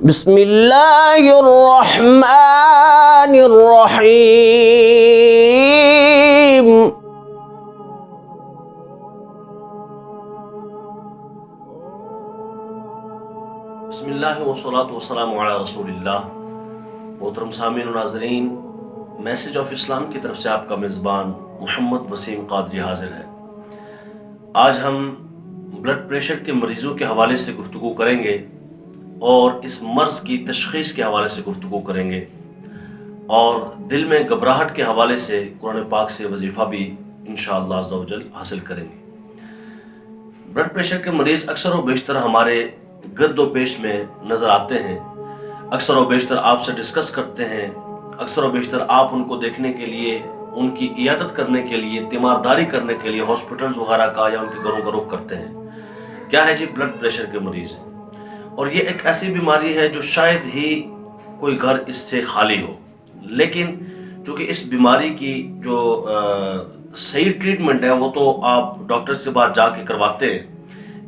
بسم اللہ الرحمن الرحیم. بسم اللہ والصلاۃ والسلام علی رسول اللہ. محترم سامعین و ناظرین، میسج آف اسلام کی طرف سے آپ کا میزبان محمد وسیم قادری حاضر ہے. آج ہم بلڈ پریشر کے مریضوں کے حوالے سے گفتگو کریں گے اور اس مرض کی تشخیص کے حوالے سے گفتگو کریں گے، اور دل میں گھبراہٹ کے حوالے سے قرآن پاک سے وظیفہ بھی انشاءاللہ عز و جل حاصل کریں گے. بلڈ پریشر کے مریض اکثر و بیشتر ہمارے گرد و پیش میں نظر آتے ہیں، اکثر و بیشتر آپ سے ڈسکس کرتے ہیں، اکثر و بیشتر آپ ان کو دیکھنے کے لیے، ان کی عیادت کرنے کے لیے، تیمارداری کرنے کے لیے ہاسپٹلز وغیرہ کا یا ان کے گھروں کا رخ کرتے ہیں. کیا ہے جی؟ بلڈ پریشر کے مریض ہیں، اور یہ ایک ایسی بیماری ہے جو شاید ہی کوئی گھر اس سے خالی ہو. لیکن چونکہ اس بیماری کی جو صحیح ٹریٹمنٹ ہے وہ تو آپ ڈاکٹرز کے پاس جا کے کرواتے ہیں،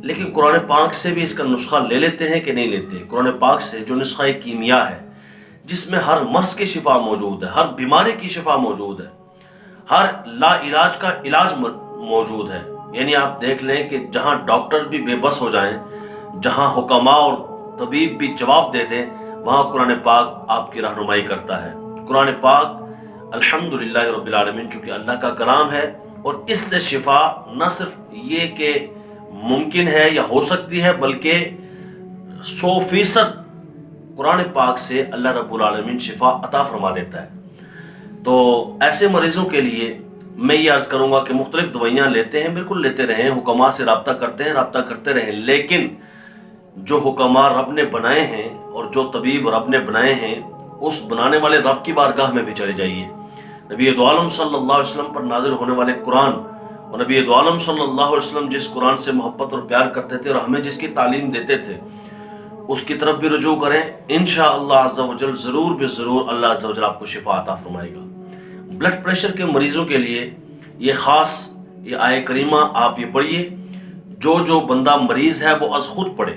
لیکن قرآن پاک سے بھی اس کا نسخہ لے لیتے ہیں کہ نہیں لیتے؟ قرآن پاک سے جو نسخہ کیمیا ہے، جس میں ہر مرض کی شفا موجود ہے، ہر بیماری کی شفا موجود ہے، ہر لا علاج کا علاج موجود ہے. یعنی آپ دیکھ لیں کہ جہاں ڈاکٹر بھی بے بس ہو جائیں، جہاں حکماء اور طبیب بھی جواب دے دیں، وہاں قرآن پاک آپ کی رہنمائی کرتا ہے. قرآن پاک الحمدللہ رب العالمین چونکہ اللہ کا کلام ہے، اور اس سے شفا نہ صرف یہ کہ ممکن ہے یا ہو سکتی ہے، بلکہ 100% قرآن پاک سے اللہ رب العالمین شفا عطا فرما دیتا ہے. تو ایسے مریضوں کے لیے میں یہ عرض کروں گا کہ مختلف دوائیاں لیتے ہیں، بالکل لیتے رہیں، حکماء سے رابطہ کرتے ہیں، رابطہ کرتے رہیں، لیکن جو حکماء رب نے بنائے ہیں اور جو طبیب رب نے بنائے ہیں، اس بنانے والے رب کی بارگاہ میں بھی چلے جائیے. نبی دو عالم صلی اللہ علیہ وسلم پر نازل ہونے والے قرآن، اور نبی دو عالم صلی اللہ علیہ وسلم جس قرآن سے محبت اور پیار کرتے تھے اور ہمیں جس کی تعلیم دیتے تھے، اس کی طرف بھی رجوع کریں. انشاءاللہ عز و جل ضرور بے ضرور اللہ عز و جل آپ کو شفا عطا فرمائے گا. بلڈ پریشر کے مریضوں کے لیے یہ خاص یہ آیہ کریمہ آپ یہ پڑھیے، جو بندہ مریض ہے وہ از خود پڑھے.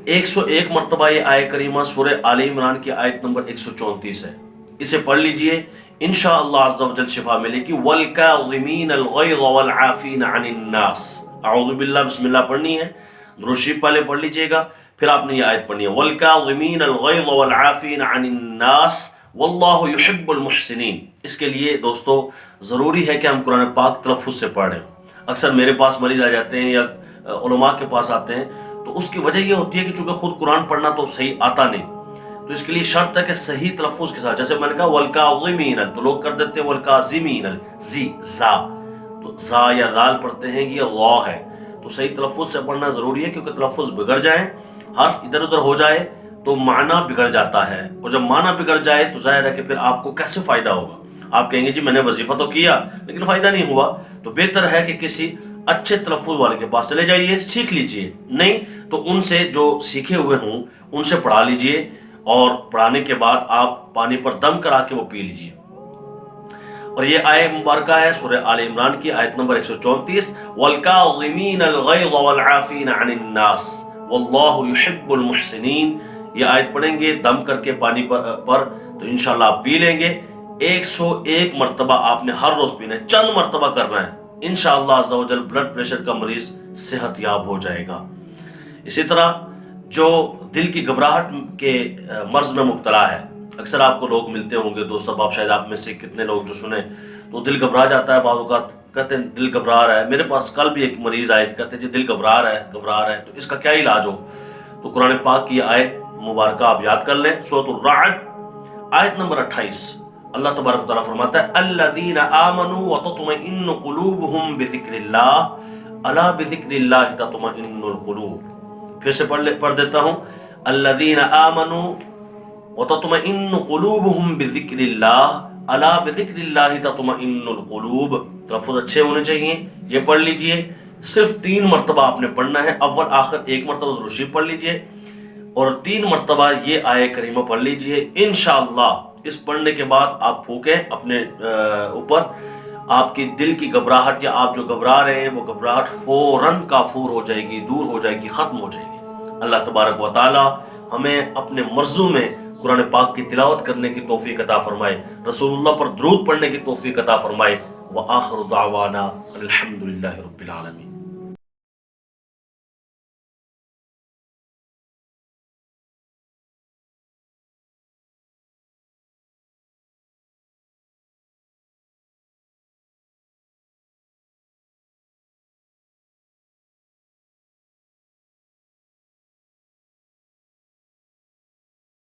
101 مرتبہ یہ آیہ کریمہ سورہ آل عمران کی آیت نمبر 134 ہے. اسے پڑھ لیجئے، انشاءاللہ عز و جل شفا ملے گی. وَالْكَاظِمِينَ الْغَيْظَ وَالْعَافِينَ عَنِ النَّاسِ. اعوذ باللہ بسم اللہ پڑھنی ہے، درود شریف پہلے پڑھ لیجئے گا، پھر آپ نے یہ آیت پڑھنی ہے. وَالْكَاظِمِينَ الْغَيْظَ وَالْعَافِينَ عَنِ النَّاسِ وَاللَّهُ يُحِبُّ الْمُحْسِنِينَ. اس کے لیے دوستو ضروری ہے کہ ہم قرآن پاک تلفظ سے پڑھیں. اکثر میرے پاس مریض آ جاتے ہیں یا علماء کے پاس آتے ہیں، تو اس کی وجہ یہ ہوتی ہے کہ چونکہ خود قرآن پڑھنا تو صحیح آتا نہیں، تو اس کے لیے شرط ہے کہ صحیح تلفظ کے ساتھ، جیسے میں نے کہا والکاظمین، تو لوگ کر دیتے ہیں والکاظمین، زی زا، تو زا یا لال پڑھتے ہیں، یہ وا ہے. تو صحیح تلفظ سے پڑھنا ضروری ہے، کیونکہ تلفظ بگڑ جائیں، حرف ادھر ادھر ہو جائے تو معنی بگڑ جاتا ہے، اور جب معنی بگڑ جائے تو ظاہر ہے کہ پھر آپ کو کیسے فائدہ ہوگا. آپ کہیں گے جی میں نے وظیفہ تو کیا لیکن فائدہ نہیں ہوا. تو بہتر ہے کہ کسی اچھے تلفظ والے کے پاس چلے جائیے، سیکھ لیجئے، نہیں تو ان سے جو سیکھے ہوئے ہوں ان سے پڑھا لیجئے، اور پڑھانے کے بعد آپ پانی پر دم کرا کے وہ پی لیجئے. اور یہ آیت مبارکہ ہے سورہ آل عمران کی آیت نمبر 134. وَالْكَاظِمِينَ الْغَيْظَ وَالْعَافِينَ عَنِ النَّاسِ وَاللَّهُ يُحِبُّ الْمُحْسِنِينَ. یہ آیت پڑھیں گے دم کر کے پانی پر تو انشاءاللہ آپ پی لیں گے. 101 مرتبہ آپ نے ہر روز پینا ہے، چند مرتبہ کرنا ہے، انشاءاللہ عز و جل بلڈ پریشر کا مریض صحت یاب ہو جائے گا. اسی طرح جو دل کی گھبراہٹ کے مرض میں مبتلا ہے، اکثر آپ کو لوگ ملتے ہوں گے دوست صاحب، شاید آپ میں سے کتنے لوگ جو سنیں تو دل گھبرا جاتا ہے، بعض اوقات کہتے ہیں دل گھبرا رہا ہے. میرے پاس کل بھی ایک مریض آئے تھے، کہتے ہیں جی دل گھبرا رہا ہے، تو اس کا کیا علاج ہو؟ تو قرآن پاک کی آیت مبارکہ آپ یاد کر لیں، سورۃ الرعد آیت نمبر 28. اللہ تبارک و تعالیٰ فرماتا ہے الذین آمنوا وتطمئن قلوبهم بذکر اللہ الا بذکر اللہ تطمئن القلوب. پھر سے پڑھ دیتا ہوں، الذین آمنوا وتطمئن قلوبهم بذکر اللہ الا بذکر اللہ تطمئن القلوب. تلفظ اچھے ہونے چاہیے. یہ پڑھ لیجئے، صرف 3 مرتبہ آپ نے پڑھنا ہے، اول آخر 1 مرتبہ درود شریف پڑھ لیجئے اور 3 مرتبہ یہ آیہ کریمہ پڑھ لیجئے. انشاءاللہ اس پڑھنے کے بعد آپ پھونکیں اپنے اوپر، آپ کی دل کی گھبراہٹ یا آپ جو گھبرا رہے ہیں وہ گھبراہٹ فوراً کافور ہو جائے گی، دور ہو جائے گی، ختم ہو جائے گی. اللہ تبارک و تعالی ہمیں اپنے مرزوں میں قرآن پاک کی تلاوت کرنے کی توفیق عطا فرمائے، رسول اللہ پر درود پڑھنے کی توفیق عطا فرمائے۔ وآخر دعوانا الحمدللہ رب العالمین۔